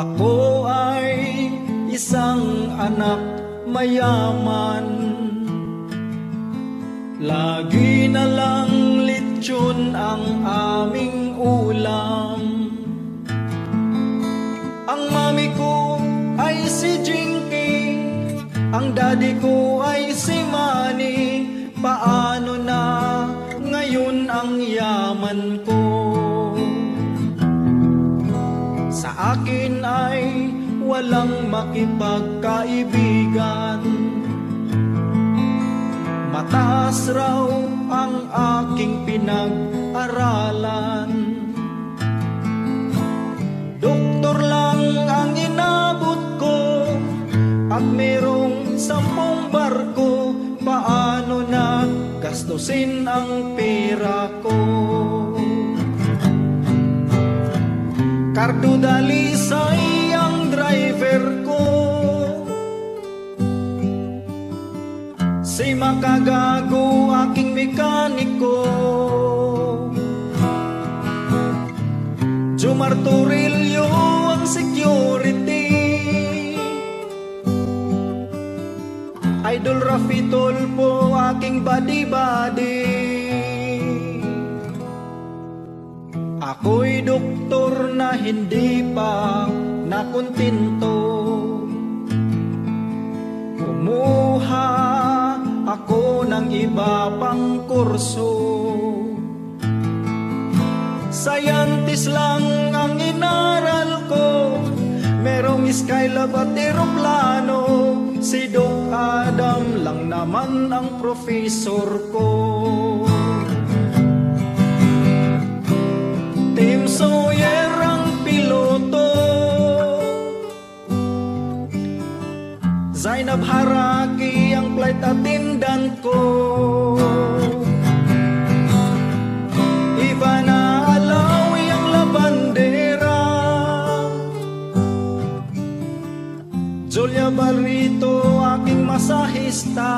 Ako ay isang anak mayaman, lagi na lang lechon ang aming ulam. Ang mami ko ay si Jinky, ang daddy ko ay si Manny. Paano na ngayon ang yaman ko? Sa akin ay walang makipagkaibigan, mataas raw ang aking pinag-aralan. Doktor lang ang inabot ko at merong 10 barko. Paano na gastusin ang pera ko? Cardo Dalisay ang driver ko, si Makagago aking mekaniko, Jomar Torrillo ang security, Idol Rafi Tolpo aking buddy-buddy. Ako'y doktor na hindi pa nakontento, kumuha ako ng iba pang kurso. Scientist lang ang inaral ko, merong Skylab at eroplano. Si Doc Adam lang naman ang professor ko. Tim Sawyer ang piloto, Zainab Haraki ang flight attendant ko, Ivana Alawi ang labandera, Julia Barrito aking masahista.